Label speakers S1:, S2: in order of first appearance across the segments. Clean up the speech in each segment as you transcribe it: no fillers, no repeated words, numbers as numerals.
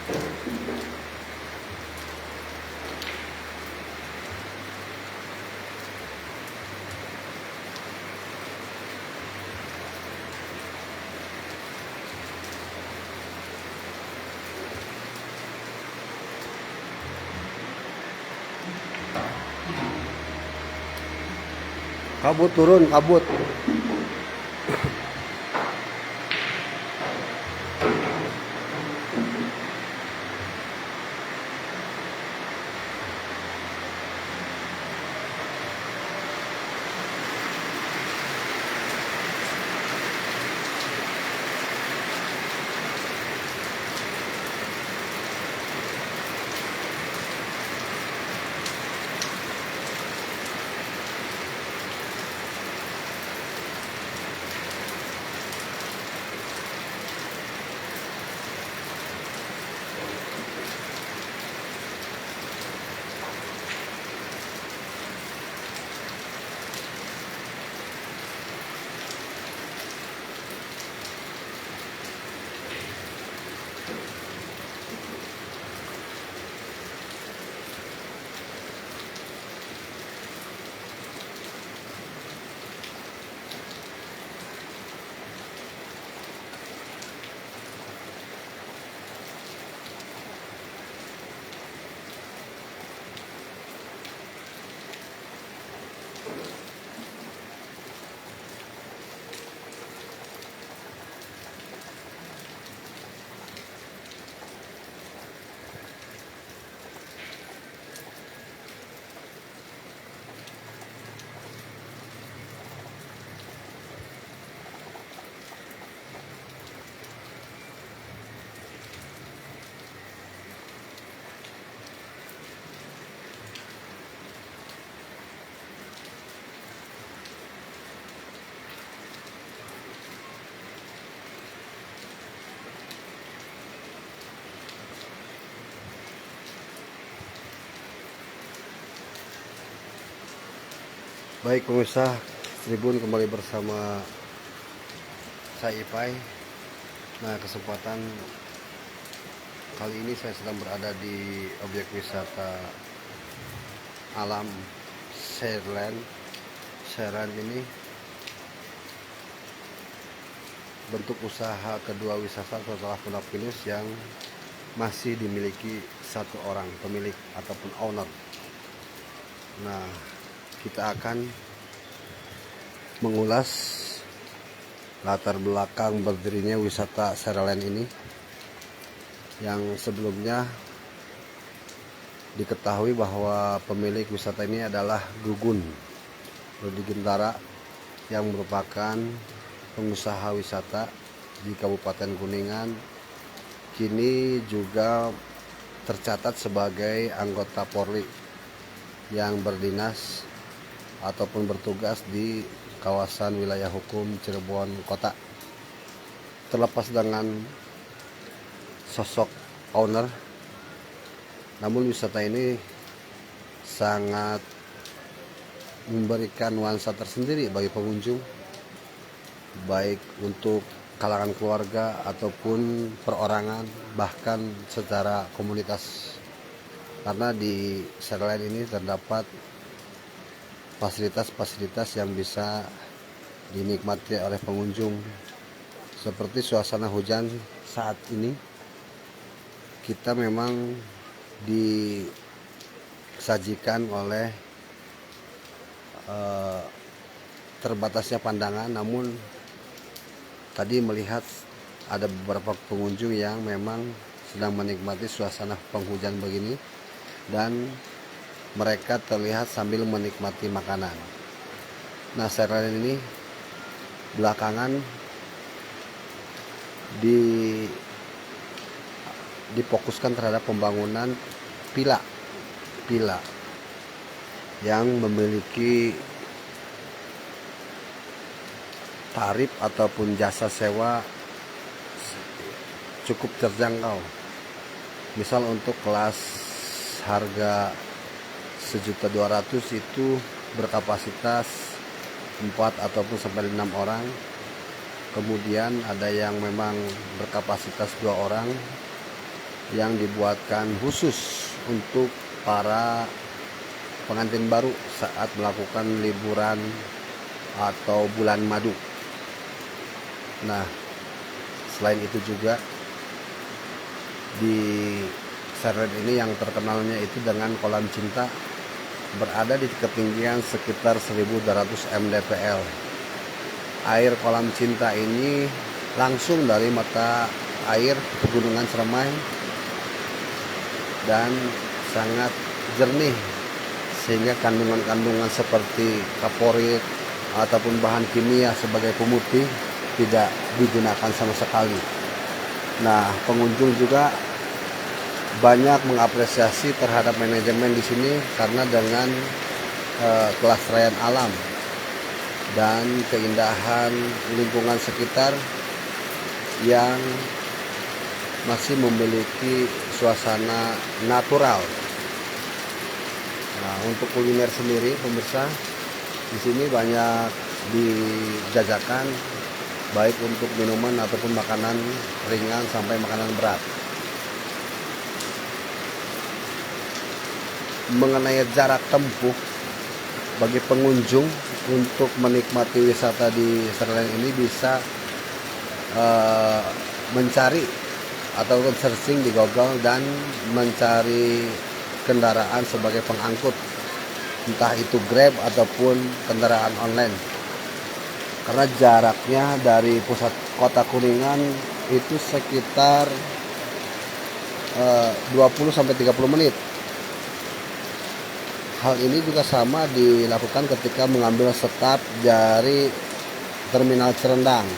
S1: Kabut turun, kabut. Baik pemirsa Tribun, kembali bersama saya Ipai. Nah, kesempatan kali ini saya sedang berada di objek wisata alam Sherland. Sherland ini bentuk usaha kedua wisata setelah Pondok Pinus yang masih dimiliki satu orang pemilik ataupun owner. Nah, kita akan mengulas latar belakang berdirinya wisata Sherland ini, yang sebelumnya diketahui bahwa pemilik wisata ini adalah Gugun Rudi Gintara, yang merupakan pengusaha wisata di Kabupaten Kuningan. Kini juga tercatat sebagai anggota Polri yang berdinas ataupun bertugas di kawasan wilayah hukum Cirebon Kota. Terlepas dengan sosok owner, namun wisata ini sangat memberikan nuansa tersendiri bagi pengunjung, baik untuk kalangan keluarga ataupun perorangan, bahkan secara komunitas. Karena di Sherland ini terdapat fasilitas-fasilitas yang bisa dinikmati oleh pengunjung, seperti suasana hujan saat ini. Kita memang disajikan oleh terbatasnya pandangan, namun tadi melihat ada beberapa pengunjung yang memang sedang menikmati suasana penghujan begini, dan mereka terlihat sambil menikmati makanan. Nah, Sherland ini belakangan difokuskan terhadap pembangunan villa yang memiliki tarif ataupun jasa sewa cukup terjangkau. Misal untuk kelas harga 1.200.000 itu berkapasitas 4 ataupun sampai 6 orang. Kemudian ada yang memang berkapasitas 2 orang. yang dibuatkan khusus untuk para pengantin baru saat melakukan liburan atau bulan madu. Nah, selain itu juga di Serlen ini yang terkenalnya itu dengan kolam cinta, berada di ketinggian sekitar 1200 mdpl. Air kolam cinta ini langsung dari mata air pegunungan Seremai dan sangat jernih, sehingga kandungan-kandungan seperti kaporit ataupun bahan kimia sebagai pemutih tidak digunakan sama sekali. Nah, pengunjung juga banyak mengapresiasi terhadap manajemen di sini karena dengan kelestarian alam dan keindahan lingkungan sekitar yang masih memiliki suasana natural. Nah, untuk kuliner sendiri, pemirsa, di sini banyak dijajakan, baik untuk minuman ataupun makanan ringan sampai makanan berat. Mengenai jarak tempuh bagi pengunjung untuk menikmati wisata di Serlen ini, bisa mencari atau searching di Google dan mencari kendaraan sebagai pengangkut, entah itu Grab ataupun kendaraan online, karena jaraknya dari pusat kota Kuningan itu sekitar 20-30 menit. Hal ini juga sama dilakukan ketika mengambil stop dari Terminal Cirendang,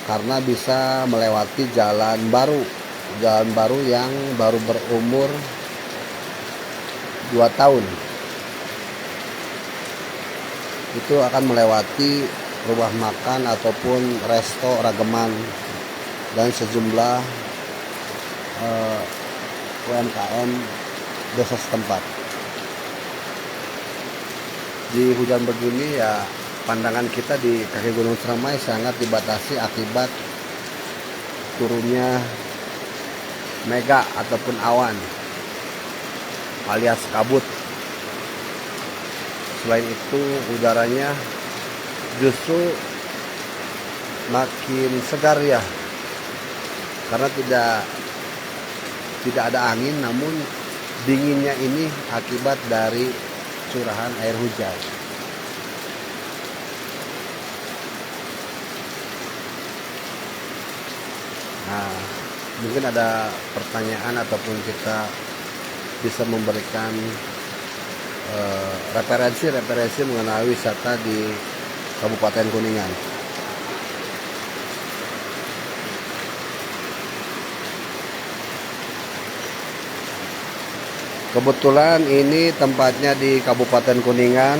S1: karena bisa melewati jalan baru yang baru berumur 2 tahun. Itu akan melewati rumah makan ataupun resto Rageman dan sejumlah UMKM desa setempat. Di hujan begini ya, pandangan kita di kaki Gunung Seremai sangat dibatasi akibat turunnya mega ataupun awan alias kabut. Selain itu, udaranya justru makin segar ya, karena tidak ada angin, namun dinginnya ini akibat dari curahan air hujan. Nah, mungkin ada pertanyaan ataupun kita bisa memberikan referensi mengenai wisata di Kabupaten Kuningan. Kebetulan ini tempatnya di Kabupaten Kuningan.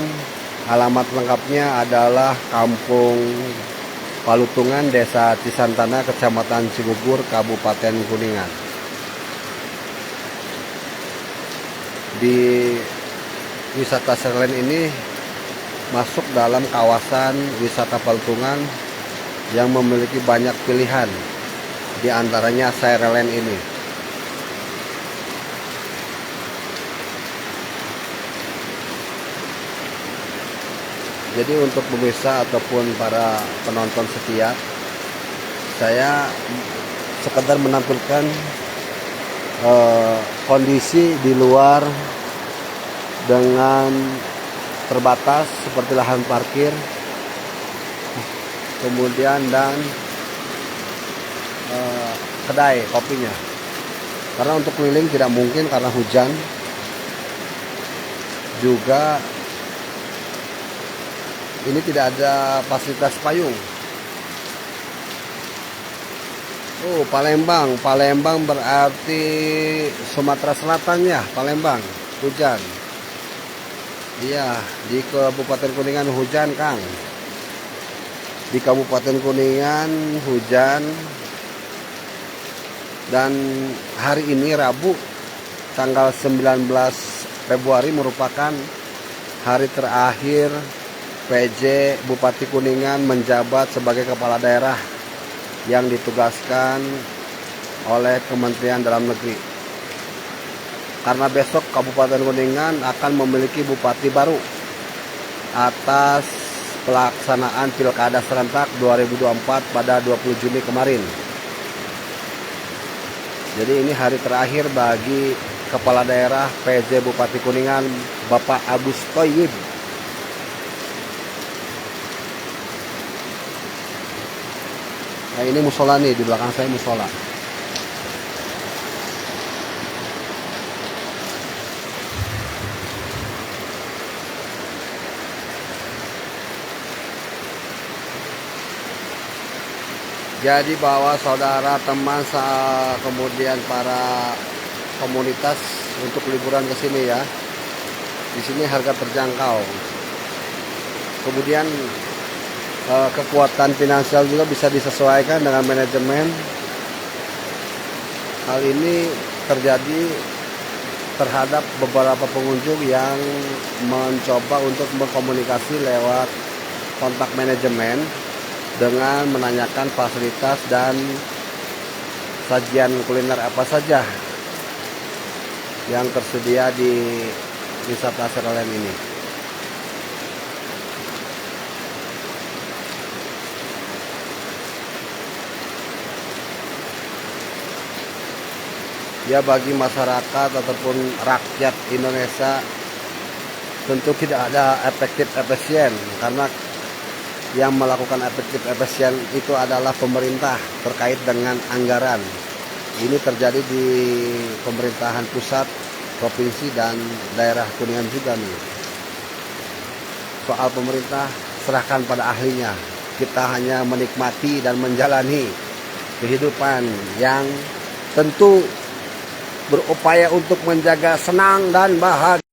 S1: Alamat lengkapnya adalah Kampung Palutungan, Desa Cisantana, Kecamatan Cigugur, Kabupaten Kuningan. Di wisata Serlen ini masuk dalam kawasan wisata Palutungan yang memiliki banyak pilihan, di antaranya Serlen ini. Jadi untuk pemirsa ataupun para penonton setia, saya sekedar menampilkan kondisi di luar dengan terbatas seperti lahan parkir, kemudian dan kedai kopinya. Karena untuk keliling tidak mungkin karena hujan. Juga ini tidak ada fasilitas payung. Oh, Palembang berarti Sumatera Selatan ya, Palembang hujan. Iya, di Kabupaten Kuningan hujan, Kang. Di Kabupaten Kuningan hujan, dan hari ini Rabu tanggal 19 Februari merupakan hari terakhir PJ Bupati Kuningan menjabat sebagai kepala daerah yang ditugaskan oleh Kementerian Dalam Negeri. Karena besok Kabupaten Kuningan akan memiliki bupati baru atas pelaksanaan Pilkada serentak 2024 pada 20 Juni kemarin. Jadi ini hari terakhir bagi Kepala Daerah PJ Bupati Kuningan, Bapak Agus Thoyib. Nah, ini musola nih, di belakang saya musola. Jadi bahwa saudara, teman, kemudian para komunitas untuk liburan ke sini ya. Di sini harga terjangkau. Kemudian kekuatan finansial juga bisa disesuaikan dengan manajemen. Hal ini terjadi terhadap beberapa pengunjung yang mencoba untuk berkomunikasi lewat kontak manajemen dengan menanyakan fasilitas dan sajian kuliner apa saja yang tersedia di wisata Sereland ini. Ya, bagi masyarakat ataupun rakyat Indonesia tentu tidak ada efisien, karena yang melakukan efisien itu adalah pemerintah terkait dengan anggaran. Ini terjadi di pemerintahan pusat, provinsi, dan daerah Kuningan juga nih. Soal pemerintah serahkan pada ahlinya. Kita hanya menikmati dan menjalani kehidupan yang tentu berupaya untuk menjaga senang dan bahagia.